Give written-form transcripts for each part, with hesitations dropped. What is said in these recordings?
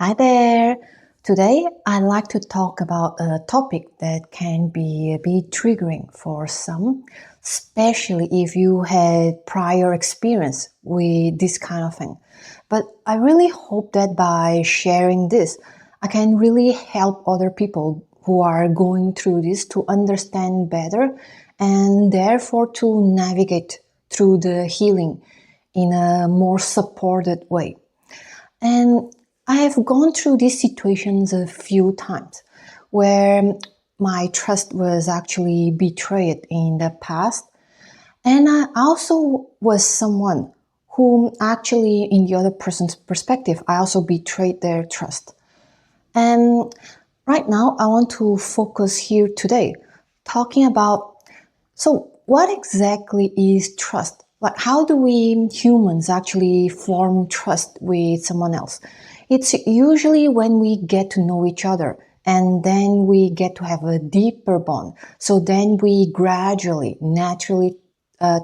Hi there. Today I'd like to talk about a topic that can be a bit triggering for some, especially if you had prior experience with this kind of thing. But I really hope that by sharing this, I can really help other people who are going through this to understand better and therefore to navigate through the healing in a more supported way. And I have gone through these situations a few times where my trust was actually betrayed in the past. And I also was someone whom actually, in the other person's perspective, I also betrayed their trust. And right now, I want to focus here today talking about what exactly is trust? Like, how do we humans actually form trust with someone else? It's usually when we get to know each other and then we get to have a deeper bond. So then we gradually, naturally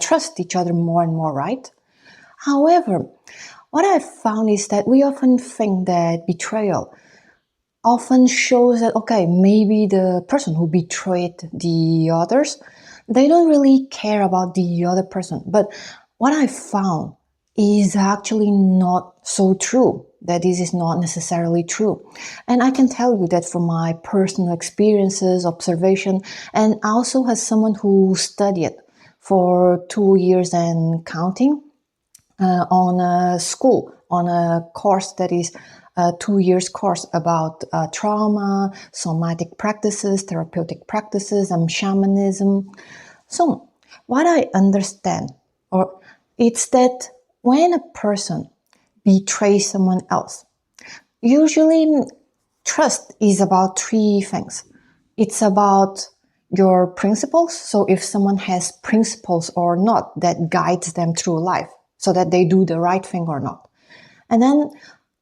trust each other more and more, right? However, what I've found is that we often think that betrayal often shows that, okay, maybe the person who betrayed the others, they don't really care about the other person. But what I found is actually not so true, that this is not necessarily true. And I can tell you that from my personal experiences, observation, and also as someone who studied for 2 years and counting, on a school, on a course that is a 2 years course about trauma, somatic practices, therapeutic practices, and shamanism. So what I understand, or it's that when a person betrays someone else, usually trust is about three things. It's about your principles. So if someone has principles or not that guides them through life so that they do the right thing or not. And then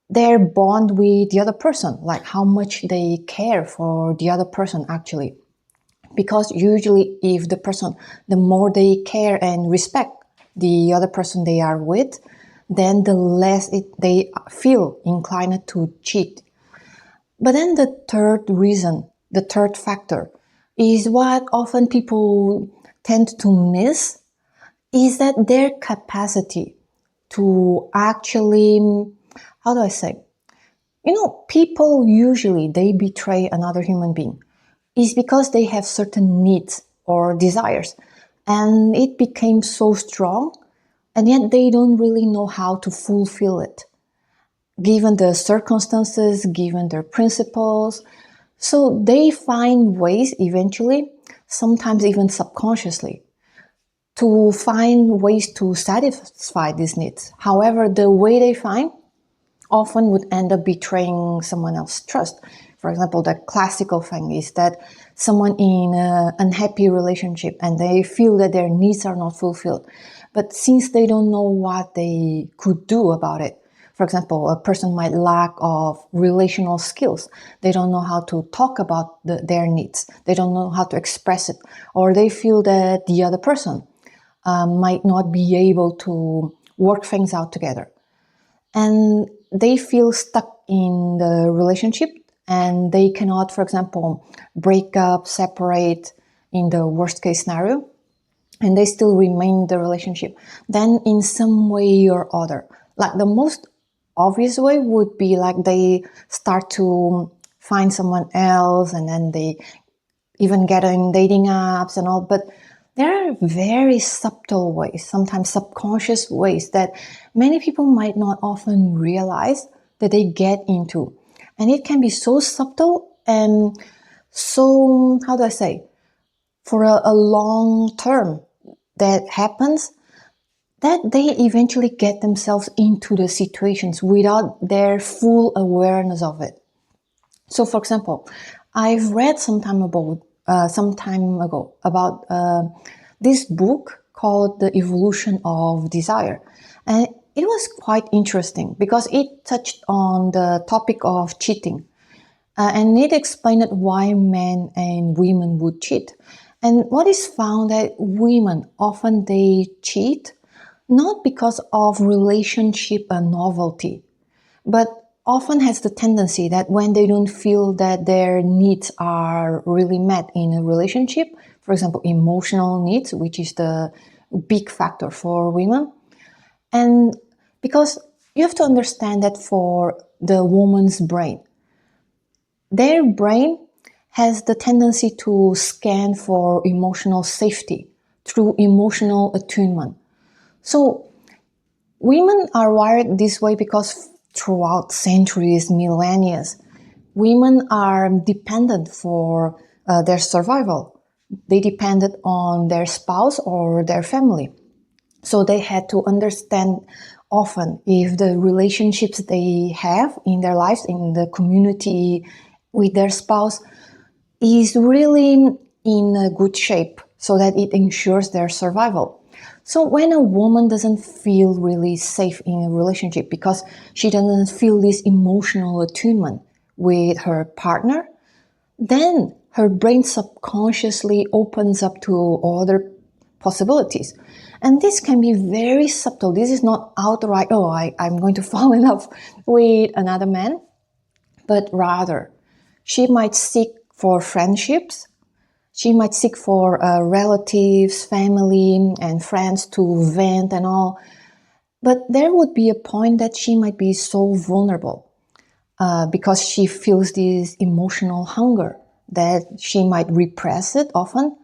their bond with the other person, like how much they care for the other person actually. Because usually if the more they care and respect the other person they are with, then the less they feel inclined to cheat. But then the third reason, the third factor, is what often people tend to miss, is that their capacity to actually, how do I say? People usually they betray another human being is because they have certain needs or desires, and it became so strong, and yet they don't really know how to fulfill it, given the circumstances, given their principles. So they find ways eventually, sometimes even subconsciously, to find ways to satisfy these needs. However, the way they find often would end up betraying someone else's trust. For example, the classical thing is that someone in an unhappy relationship and they feel that their needs are not fulfilled. But since they don't know what they could do about it, for example, a person might lack of relational skills. They don't know how to talk about their needs. They don't know how to express it. Or they feel that the other person might not be able to work things out together. And they feel stuck in the relationship and they cannot, for example, break up, separate in the worst case scenario, and they still remain in the relationship. Then in some way or other, like the most obvious way would be like they start to find someone else and then they even get on dating apps and all. But there are very subtle ways, sometimes subconscious ways that many people might not often realize that they get into. And it can be so subtle and so, how do I say, for a long term that happens, that they eventually get themselves into the situations without their full awareness of it. So, for example, I've read some time ago about this book called The Evolution of Desire. And it was quite interesting because it touched on the topic of cheating. And it explained why men and women would cheat. And what is found that women often they cheat not because of relationship and novelty, but often has the tendency that when they don't feel that their needs are really met in a relationship, for example, emotional needs, which is the big factor for women. And because you have to understand that for the woman's brain, their brain has the tendency to scan for emotional safety through emotional attunement. So women are wired this way because throughout centuries, millennia, women are dependent for their survival. They depended on their spouse or their family. So they had to understand often if the relationships they have in their lives, in the community with their spouse, is really in a good shape so that it ensures their survival. So when a woman doesn't feel really safe in a relationship because she doesn't feel this emotional attunement with her partner, then her brain subconsciously opens up to other possibilities. And this can be very subtle. This is not outright, oh, I'm going to fall in love with another man, but rather she might seek for friendships. She might seek for relatives, family, and friends to vent and all. But there would be a point that she might be so vulnerable because she feels this emotional hunger that she might repress it often.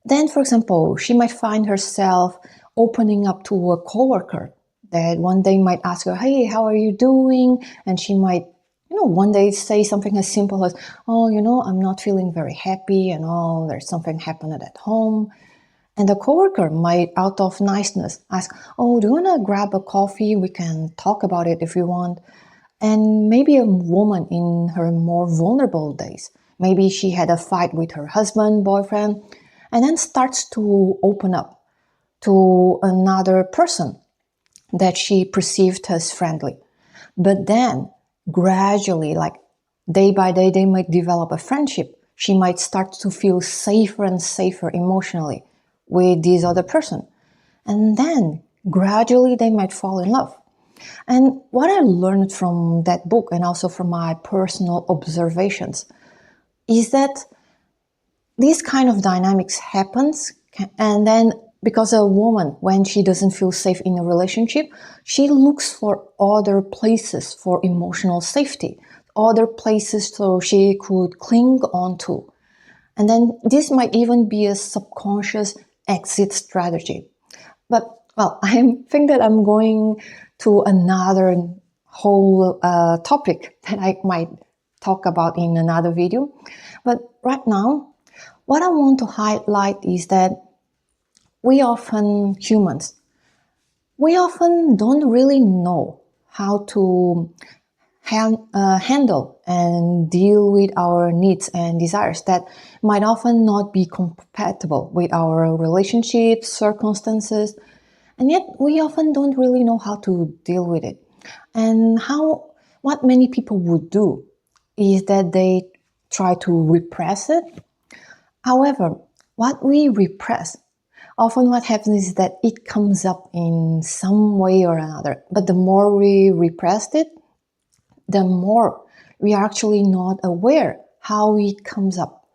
Then, for example, she might find herself opening up to a coworker that one day might ask her, "Hey, how are you doing?" And she might, one day say something as simple as, "Oh, I'm not feeling very happy and all, there's something happened at home." And the coworker might, out of niceness, ask, "Oh, do you want to grab a coffee? We can talk about it if you want." And maybe a woman in her more vulnerable days, maybe she had a fight with her husband, boyfriend, and then starts to open up to another person that she perceived as friendly. But then gradually, like day by day, they might develop a friendship. She might start to feel safer and safer emotionally with this other person. And then gradually they might fall in love. And what I learned from that book and also from my personal observations is that these kind of dynamics happens, and then because a woman, when she doesn't feel safe in a relationship, she looks for other places for emotional safety, other places so she could cling on to. And then this might even be a subconscious exit strategy. But well, I think that I'm going to another whole topic that I might talk about in another video. But right now, what I want to highlight is that humans, we often don't really know how to handle and deal with our needs and desires that might often not be compatible with our relationships, circumstances, and yet we often don't really know how to deal with it. And what many people would do is that they try to repress it. However, what we repress, often what happens is that it comes up in some way or another. But the more we repressed it, the more we are actually not aware how it comes up.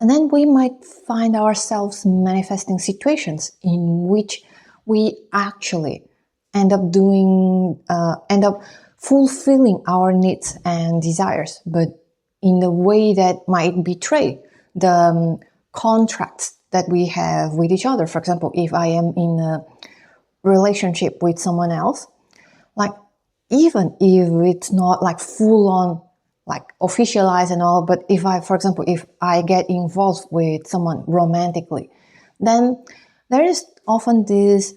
And then we might find ourselves manifesting situations in which we actually end up fulfilling our needs and desires, but in a way that might betray the contracts that we have with each other. For example, if I am in a relationship with someone else, like even if it's not like full on like officialized and all, but for example, if I get involved with someone romantically, then there is often this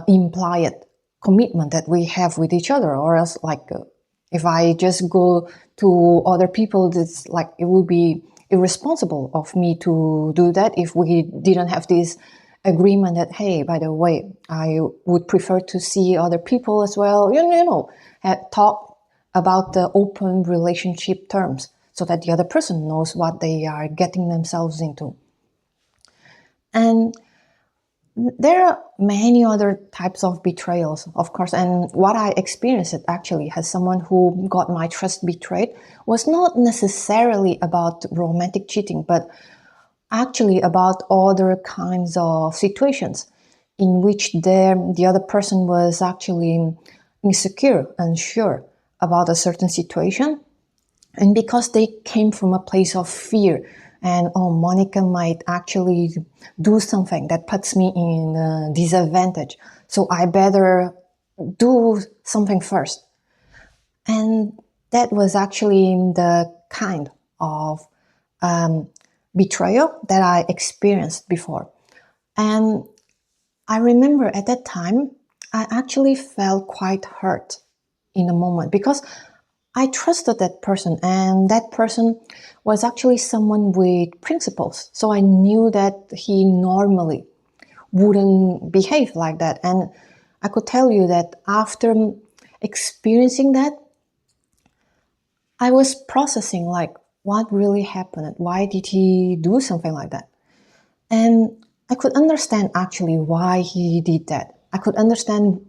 implied commitment that we have with each other, or else if I just go to other people, it's like it would be irresponsible of me to do that if we didn't have this agreement that, hey, by the way, I would prefer to see other people as well, talk about the open relationship terms so that the other person knows what they are getting themselves into. And There are many other types of betrayals, of course, and what I experienced actually as someone who got my trust betrayed was not necessarily about romantic cheating, but actually about other kinds of situations in which the other person was actually insecure, unsure about a certain situation, and because they came from a place of fear and, oh, Monica might actually do something that puts me in a disadvantage, so I better do something first. And that was actually the kind of betrayal that I experienced before. And I remember at that time, I actually felt quite hurt in a moment because I trusted that person, and that person was actually someone with principles. So I knew that he normally wouldn't behave like that. And I could tell you that after experiencing that, I was processing like what really happened. Why did he do something like that? And I could understand actually why he did that. I could understand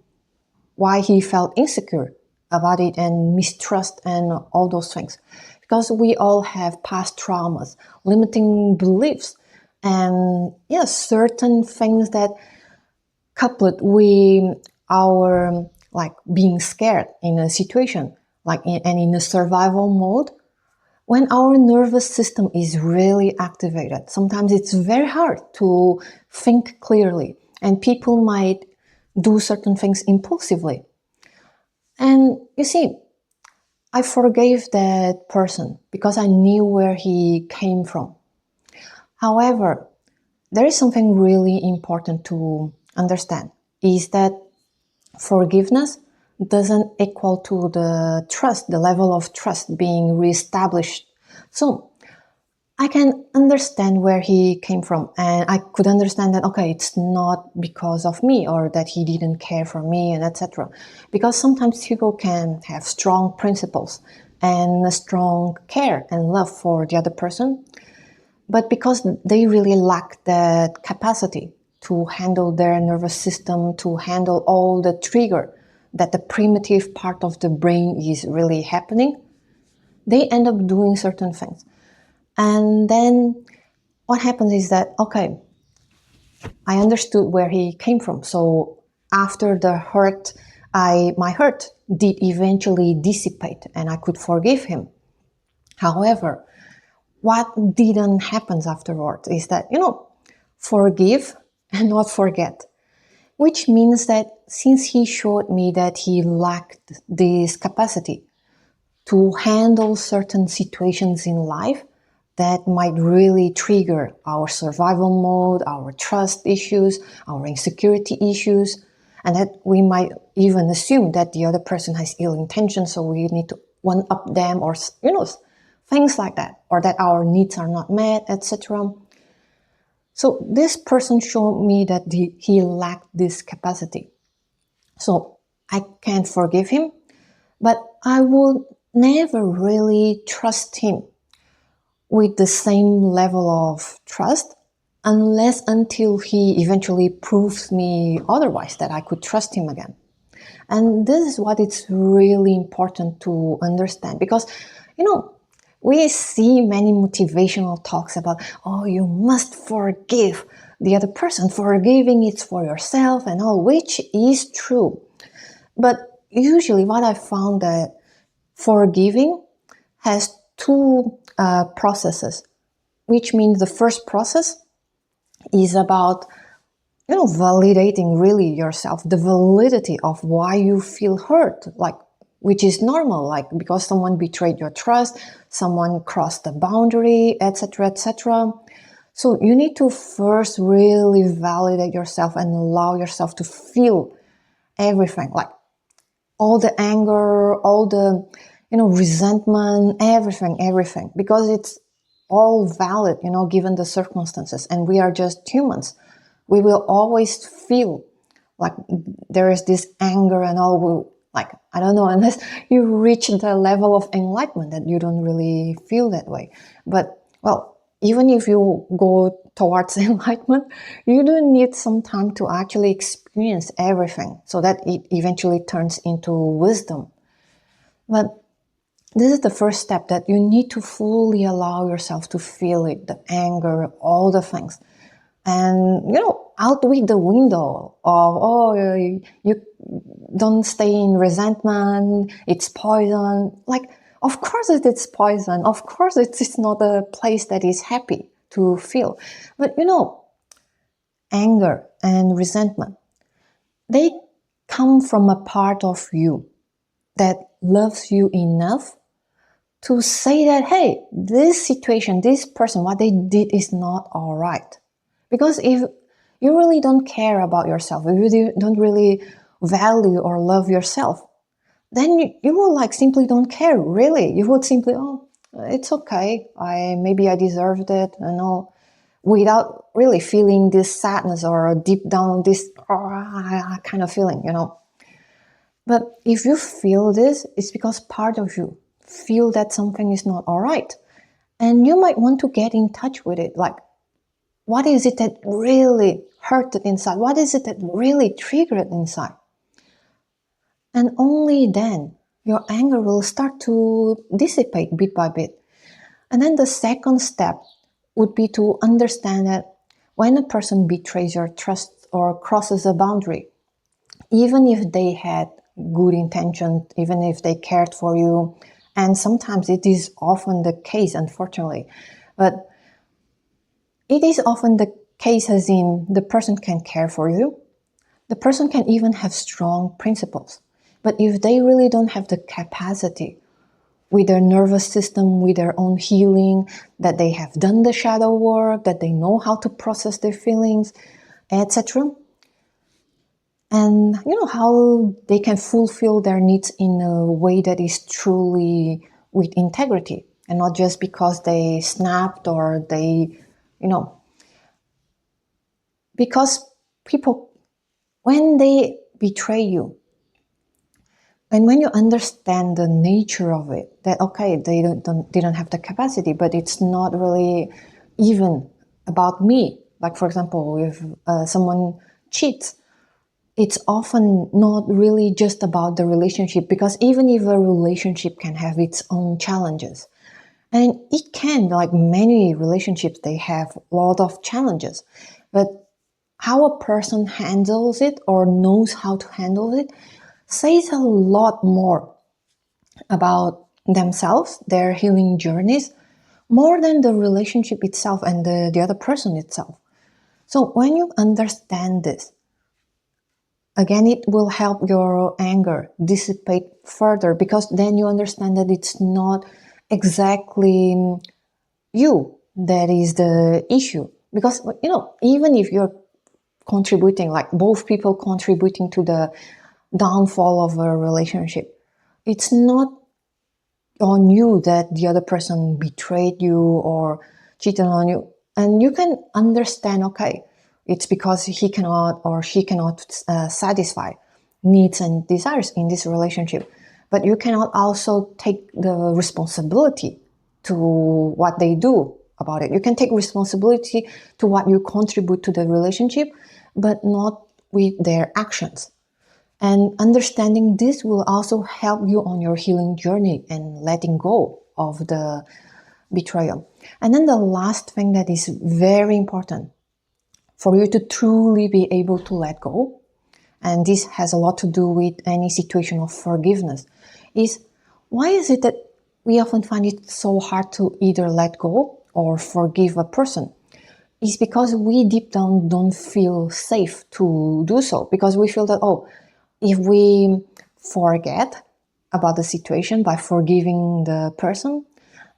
why he felt insecure about it and mistrust and all those things. Because we all have past traumas, limiting beliefs, and yes, certain things that coupled with our like being scared in a situation, and in a survival mode, when our nervous system is really activated, sometimes it's very hard to think clearly, and people might do certain things impulsively. And you see, I forgave that person because I knew where he came from. However, there is something really important to understand is that forgiveness doesn't equal to the trust, the level of trust being reestablished. So I can understand where he came from, and I could understand that, okay, it's not because of me or that he didn't care for me and etc. Because sometimes people can have strong principles and a strong care and love for the other person, but because they really lack that capacity to handle their nervous system, to handle all the trigger that the primitive part of the brain is really happening, they end up doing certain things. And then what happens is that, okay, I understood where he came from. So after the hurt, my hurt did eventually dissipate and I could forgive him. However, what didn't happen afterwards is that, forgive and not forget, which means that since he showed me that he lacked this capacity to handle certain situations in life that might really trigger our survival mode, our trust issues, our insecurity issues, and that we might even assume that the other person has ill intentions, so we need to one up them, or things like that, or that our needs are not met, etc. So this person showed me that he lacked this capacity. So I can't forgive him, but I would never really trust him with the same level of trust unless until he eventually proves me otherwise, that I could trust him again. And this is what it's really important to understand, because we see many motivational talks about, oh, you must forgive the other person, forgiving it's for yourself and all, which is true. But usually what I found that forgiving has two processes, which means the first process is about validating really yourself, the validity of why you feel hurt, like, which is normal, like because someone betrayed your trust, someone crossed the boundary, etc., etc. So you need to first really validate yourself and allow yourself to feel everything, like all the anger, all the resentment, everything, because it's all valid, given the circumstances, and we are just humans. We will always feel like there is this anger and all. Like, I don't know, unless you reach the level of enlightenment that you don't really feel that way. But, well, even if you go towards enlightenment, you do need some time to actually experience everything so that it eventually turns into wisdom. But this is the first step, that you need to fully allow yourself to feel it, the anger, all the things. And, out with the window of, you don't stay in resentment, it's poison. Like, of course it's poison. Of course it's not a place that is happy to feel. But, anger and resentment, they come from a part of you that loves you enough to say that, hey, this situation, this person, what they did is not all right. Because if you really don't care about yourself, if you don't really value or love yourself, then you will simply don't care, really. You would simply, oh, it's okay. Maybe I deserved it, without really feeling this sadness or deep down this kind of feeling, But if you feel this, it's because part of you feel that something is not all right. And you might want to get in touch with it. Like, what is it that really hurted inside? What is it that really triggered inside? And only then your anger will start to dissipate bit by bit. And then the second step would be to understand that when a person betrays your trust or crosses a boundary, even if they had good intention, even if they cared for you, and sometimes it is often the case, unfortunately, but it is often the case as in the person can care for you, the person can even have strong principles, but if they really don't have the capacity with their nervous system, with their own healing, that they have done the shadow work, that they know how to process their feelings, etc., and how they can fulfill their needs in a way that is truly with integrity and not just because they snapped or they, because people, when they betray you, and when you understand the nature of it, that okay, they didn't have the capacity, but it's not really even about me. Like, for example, if someone cheats, it's often not really just about the relationship, because even if a relationship can have its own challenges, and it can, like many relationships, they have a lot of challenges, but how a person handles it or knows how to handle it says a lot more about themselves, their healing journeys, more than the relationship itself and the other person itself. So when you understand this, again, it will help your anger dissipate further, because then you understand that it's not exactly you that is the issue. Because, even if you're contributing, like both people contributing to the downfall of a relationship, it's not on you that the other person betrayed you or cheated on you. And you can understand, okay, it's because he cannot or she cannot satisfy needs and desires in this relationship. But you cannot also take the responsibility to what they do about it. You can take responsibility to what you contribute to the relationship, but not with their actions. And understanding this will also help you on your healing journey and letting go of the betrayal. And then the last thing that is very important for you to truly be able to let go, and this has a lot to do with any situation of forgiveness, is why is it that we often find it so hard to either let go or forgive a person? It's because we deep down don't feel safe to do so, because we feel that, if we forget about the situation by forgiving the person,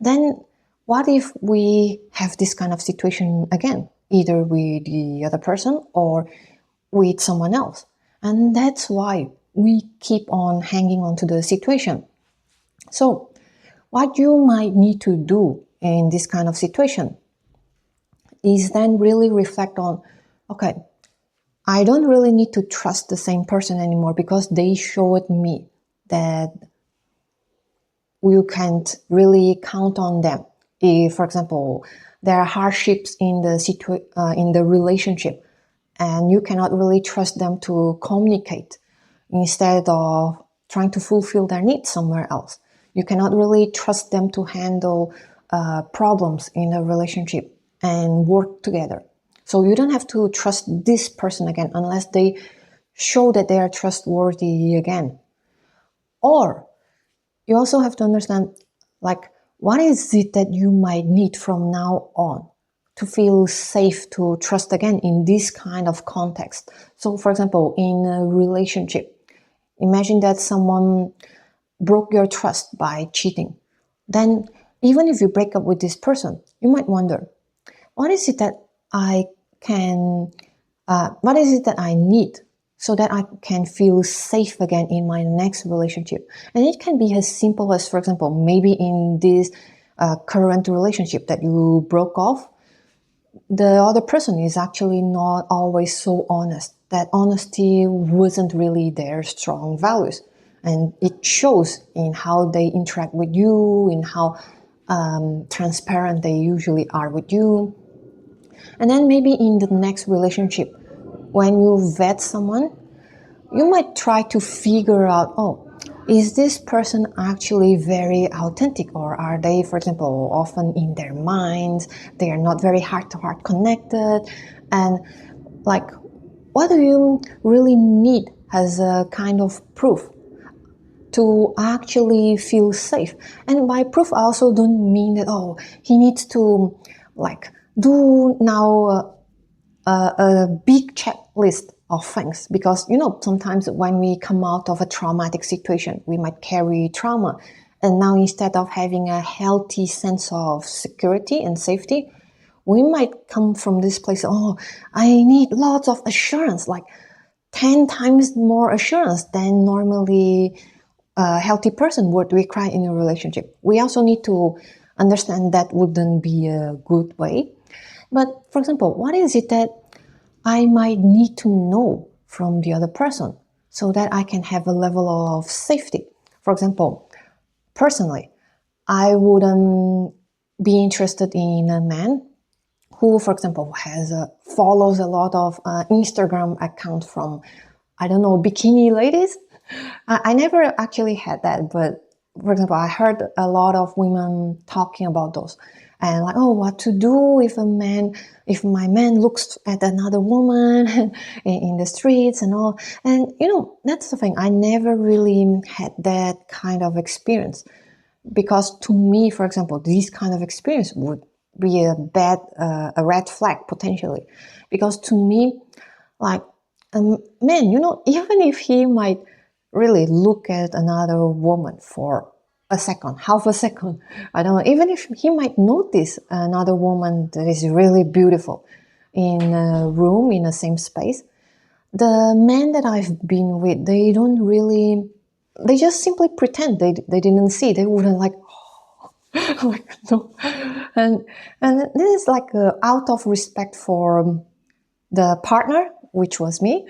then what if we have this kind of situation again, either with the other person or with someone else? And that's why we keep on hanging on to the situation. So what you might need to do in this kind of situation is then really reflect on, okay, I don't really need to trust the same person anymore because they showed me that you can't really count on them If, for example, there are hardships in in the relationship, and you cannot really trust them to communicate instead of trying to fulfill their needs somewhere else. You cannot really trust them to handle problems in a relationship and work together. So you don't have to trust this person again unless they show that they are trustworthy again. Or you also have to understand, like, what is it that you might need from now on to feel safe to trust again in this kind of context. So, for example, in a relationship, imagine that someone broke your trust by cheating. Then, even if you break up with this person, you might wonder, what is it that I what is it that I need so that I can feel safe again in my next relationship? And it can be as simple as, for example, maybe in this current relationship that you broke off, the other person is actually not always so honest. That honesty wasn't really their strong values. And it shows in how they interact with you, in how transparent they usually are with you. And then maybe in the next relationship, when you vet someone, you might try to figure out, oh, is this person actually very authentic, or are they, for example, often in their minds, they are not very heart-to-heart connected, and like, what do you really need as a kind of proof to actually feel safe? And by proof, I also don't mean that, oh, he needs to like do now a big checklist of things, because sometimes when we come out of a traumatic situation, we might carry trauma, and now instead of having a healthy sense of security and safety, we might come from this place, oh, I need lots of assurance, like 10 times more assurance than normally a healthy person would require in a relationship. We also need to understand that wouldn't be a good way. But for example, what is it that I might need to know from the other person so that I can have a level of safety? For example, personally, I wouldn't be interested in a man who, for example, follows a lot of Instagram accounts from, I don't know, bikini ladies. I never actually had that, but for example, I heard a lot of women talking about those, and like, oh, what to do if my man looks at another woman in the streets and all. And that's the thing. I never really had that kind of experience, because to me, for example, this kind of experience would be a red flag potentially, because to me, like, a man, even if he might really look at another woman for a second, half a second, I don't know, even if he might notice another woman that is really beautiful in a room, in the same space, the men that I've been with, they just simply pretend they didn't see. They wouldn't like, like, no. And this is like out of respect for the partner, which was me,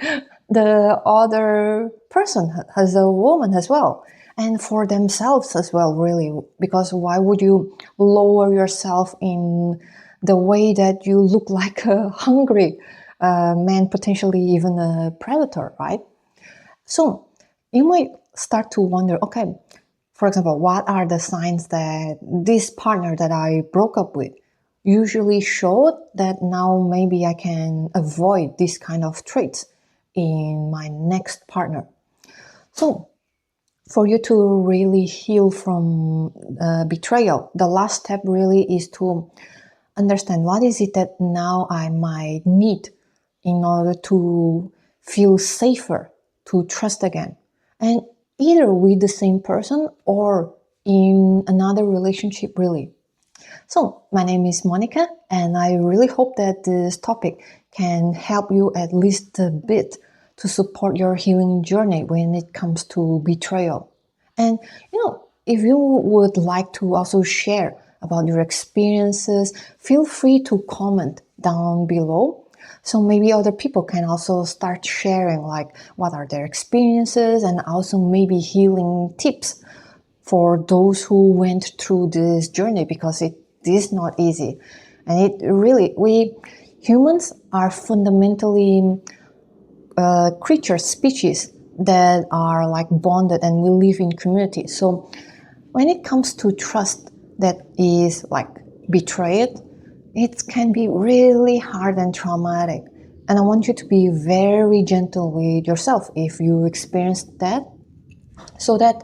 the other person as a woman as well, and for themselves as well, really, because why would you lower yourself in the way that you look like a hungry man, potentially even a predator, right? So you might start to wonder, okay, for example, what are the signs that this partner that I broke up with usually showed that now maybe I can avoid this kind of traits in my next partner? So for you to really heal from betrayal, the last step really is to understand what is it that now I might need in order to feel safer, to trust again. And either with the same person or in another relationship, really. So, my name is Monica, and I really hope that this topic can help you at least a bit to support your healing journey when it comes to betrayal. And if you would like to also share about your experiences, feel free to comment down below. So maybe other people can also start sharing, like, what are their experiences, and also maybe healing tips for those who went through this journey, because this is not easy. And it really, we humans are fundamentally creatures, species that are like bonded, and we live in community. So when it comes to trust that is like betrayed, it can be really hard and traumatic. And I want you to be very gentle with yourself if you experience that, so that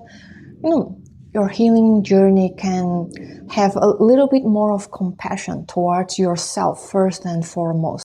your healing journey can have a little bit more of compassion towards yourself first and foremost.